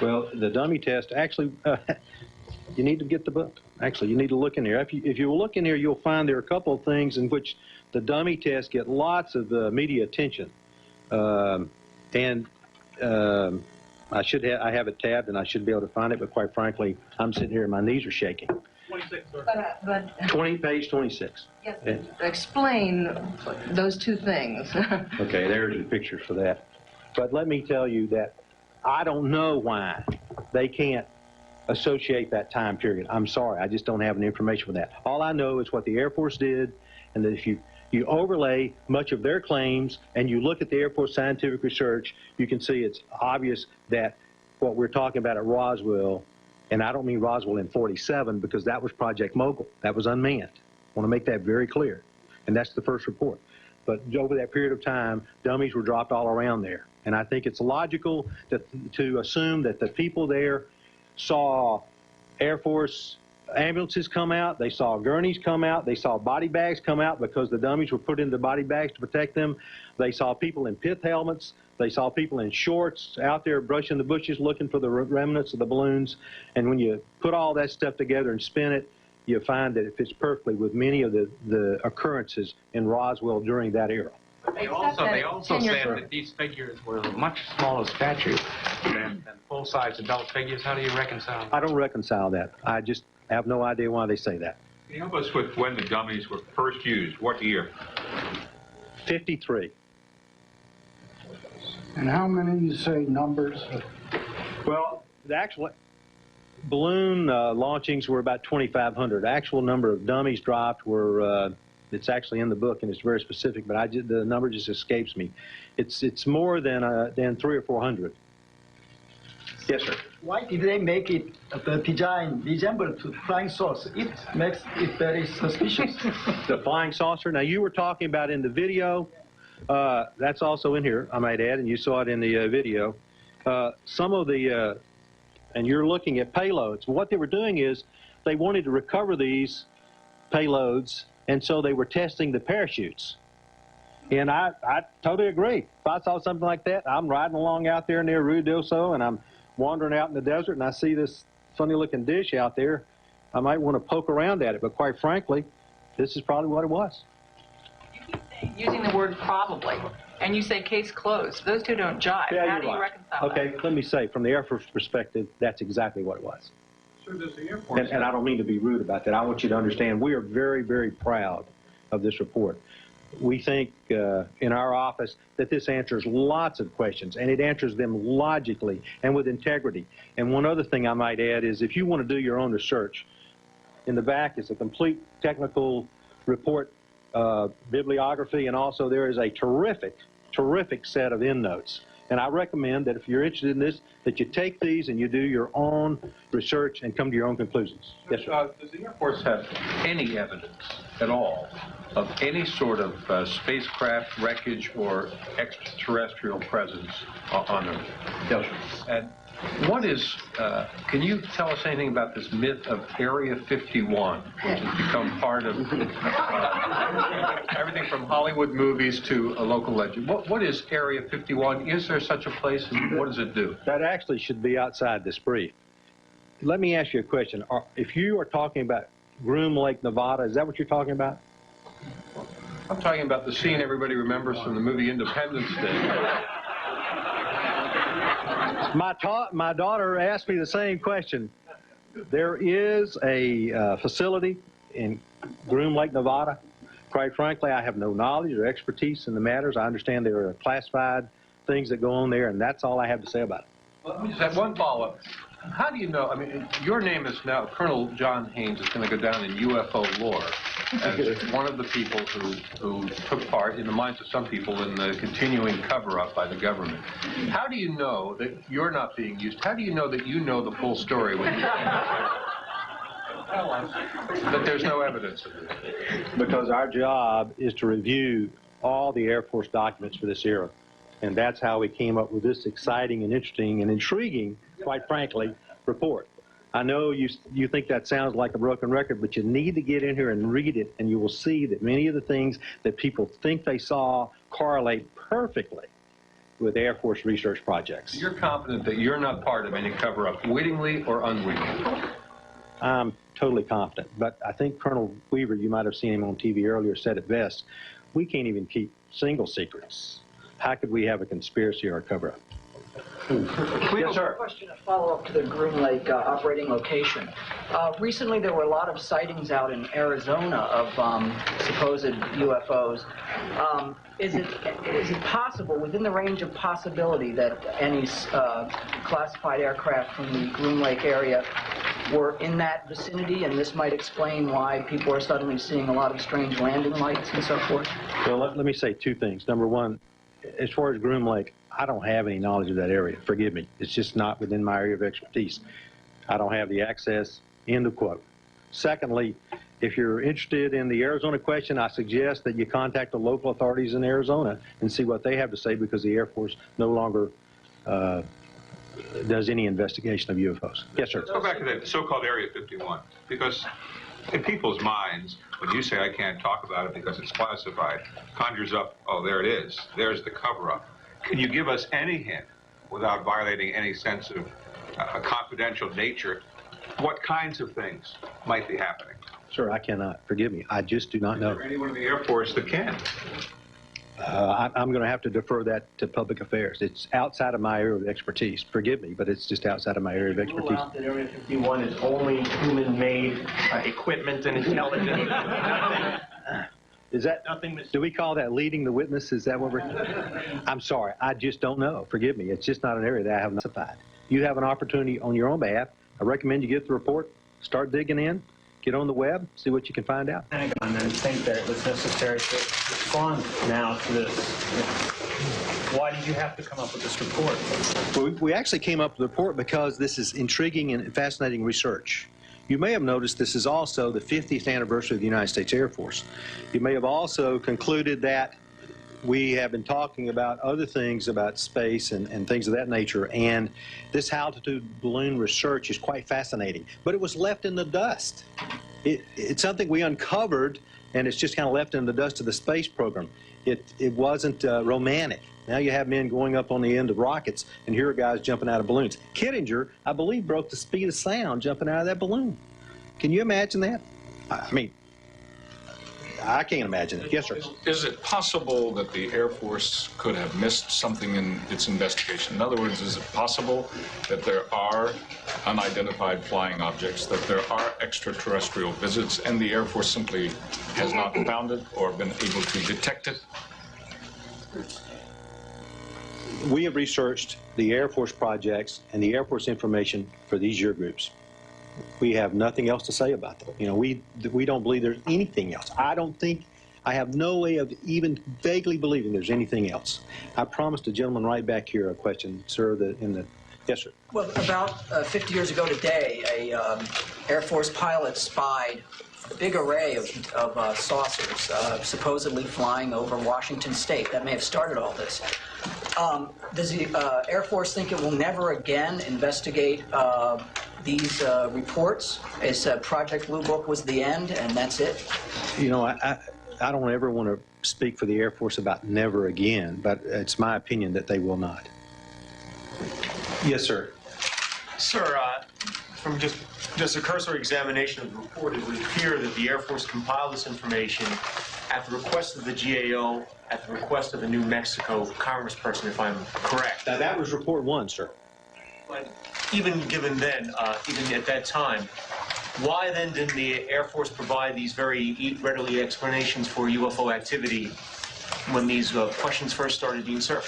Well, the dummy test, actually, you need to get the book. Actually, you need to look in here. If you look in here, you'll find there are a couple of things in which the dummy tests get lots of media attention. I have it tabbed, and I should be able to find it, but quite frankly, I'm sitting here and my knees are shaking. 26, sir. Page 26. Yes, explain those two things. Okay, there's the pictures for that. But let me tell you that I don't know why they can't associate that time period. I'm sorry, I just don't have any information for that. All I know is what the Air Force did, and that if you overlay much of their claims and you look at the Air Force scientific research, you can see it's obvious that what we're talking about at Roswell, and I don't mean Roswell in 47 because that was Project Mogul. That was unmanned. I want to make that very clear. And that's the first report. But over that period of time, dummies were dropped all around there. And I think it's logical to assume that the people there saw Air Force ambulances come out, they saw gurneys come out, they saw body bags come out because the dummies were put into body bags to protect them. They saw people in pith helmets. They saw people in shorts out there brushing the bushes looking for the remnants of the balloons. And when you put all that stuff together and spin it, you find that it fits perfectly with many of the occurrences in Roswell during that era. They also said that these figures were much smaller stature than full-size adult figures. How do you reconcile that? I don't reconcile that. I just have no idea why they say that. Can you help us with when the dummies were first used? What year? 53. And how many, you say, numbers? Well, the actual balloon launchings were about 2,500. The actual number of dummies dropped were, it's actually in the book and it's very specific, but the number just escapes me. It's more than 300 or 400. Yes, sir. Why did they make it, the design resemble to flying saucer? It makes it very suspicious. The flying saucer. Now, you were talking about in the video. That's also in here, I might add, and you saw it in the video. Some of the, and you're looking at payloads. What they were doing is they wanted to recover these payloads, and so they were testing the parachutes. And I totally agree. If I saw something like that, I'm riding along out there near Ruidoso, and I'm wandering out in the desert, and I see this funny-looking dish out there, I might want to poke around at it. But quite frankly, this is probably what it was. You keep saying, using the word probably, and you say case closed. Those two don't jive. Yeah, How do you reconcile that? Okay, let me say, from the Air Force perspective, that's exactly what it was. So does the Air Force And I don't mean to be rude about that. I want you to understand we are very, very proud of this report. We think in our office that this answers lots of questions, and it answers them logically and with integrity. And one other thing I might add is if you want to do your own research, in the back is a complete technical report bibliography, and also there is a terrific set of endnotes. And I recommend that if you're interested in this, that you take these and you do your own research and come to your own conclusions. Yes, sir. Does the Air Force have any evidence at all of any sort of spacecraft wreckage or extraterrestrial presence on Earth? Yes, sir. And what is, can you tell us anything about this myth of Area 51, which has become part of everything from Hollywood movies to a local legend? What is Area 51? Is there such a place, and what does it do? That actually should be outside this brief. Let me ask you a question. If you are talking about Groom Lake, Nevada, is that what you're talking about? I'm talking about the scene everybody remembers from the movie Independence Day. My daughter asked me the same question. There is a facility in Groom Lake, Nevada. Quite frankly, I have no knowledge or expertise in the matters. I understand there are classified things that go on there, and that's all I have to say about it. Well, let me just have one follow-up. How do you know, I mean, your name is now, Colonel John Haynes is going to go down in UFO lore as one of the people who took part, in the minds of some people, in the continuing cover-up by the government. How do you know that you're not being used? How do you know that you know the full story when you tell us that there's no evidence of it? Because our job is to review all the Air Force documents for this era. And that's how we came up with this exciting and interesting and intriguing, quite frankly, report. I know you think that sounds like a broken record, but you need to get in here and read it, and you will see that many of the things that people think they saw correlate perfectly with Air Force research projects. You're confident that you're not part of any cover-up, wittingly or unwittingly? I'm totally confident, but I think Colonel Weaver, you might have seen him on TV earlier, said it best. We can't even keep single secrets. How could we have a conspiracy or a cover-up? Yes, sir. Question, a follow-up to the Groom Lake operating location. Recently, there were a lot of sightings out in Arizona of supposed UFOs. Is it possible, within the range of possibility, that any classified aircraft from the Groom Lake area were in that vicinity, and this might explain why people are suddenly seeing a lot of strange landing lights and so forth? Well, let me say two things. Number one, as far as Groom Lake, I don't have any knowledge of that area. Forgive me. It's just not within my area of expertise. I don't have the access. End of quote. Secondly, if you're interested in the Arizona question, I suggest that you contact the local authorities in Arizona and see what they have to say, because the Air Force no longer does any investigation of UFOs. Yes, sir. Let's go back to that so-called Area 51, because in people's minds, when you say I can't talk about it because it's classified, conjures up, oh, there it is. There's the cover-up. Can you give us any hint, without violating any sense of a confidential nature, what kinds of things might be happening? Sir, I cannot. Forgive me. I just do not know. Is there anyone in the Air Force that can? I'm going to have to defer that to public affairs. It's outside of my area of expertise. Forgive me, but it's just outside of my area of expertise. Rule out that Area 51 is only human-made equipment and intelligence. Is that, Nothing. do we call that leading the witness? Is that what we're, I'm sorry, I just don't know. Forgive me. It's just not an area that I have classified. You have an opportunity on your own behalf. I recommend you get the report, start digging in, get on the web, see what you can find out. And then think that it was necessary to respond now to this. Why did you have to come up with this report? Well, we actually came up with the report because this is intriguing and fascinating research. You may have noticed this is also the 50th anniversary of the United States Air Force. You may have also concluded that we have been talking about other things about space and things of that nature, and this altitude balloon research is quite fascinating. But it was left in the dust. It's something we uncovered, and it's just kind of left in the dust of the space program. It wasn't romantic. Now you have men going up on the end of rockets, and here are guys jumping out of balloons. Kittinger, I believe, broke the speed of sound jumping out of that balloon. Can you imagine that? I mean, I can't imagine it. Yes, sir. Is it possible that the Air Force could have missed something in its investigation? In other words, is it possible that there are unidentified flying objects, that there are extraterrestrial visits, and the Air Force simply has not found it or been able to detect it? We have researched the Air Force projects and the Air Force information for these year groups. We have nothing else to say about them. You know, we don't believe there's anything else. I have no way of even vaguely believing there's anything else. I promised the gentleman right back here a question, sir, yes, sir. Well, about 50 years ago today, a Air Force pilot spied a big array of saucers supposedly flying over Washington State. That may have started all this. Does the Air Force think it will never again investigate these reports? Is Project Blue Book was the end, and that's it? You know, I don't ever want to speak for the Air Force about never again, but it's my opinion that they will not. Yes, sir. Sir, from just a cursory examination of the report, it would appear that the Air Force compiled this information at the request of the GAO, at the request of the New Mexico congressperson, if I'm correct. Now, that was report one, sir. But even given then, even at that time, why then didn't the Air Force provide these very readily explanations for UFO activity when these questions first started being surfaced?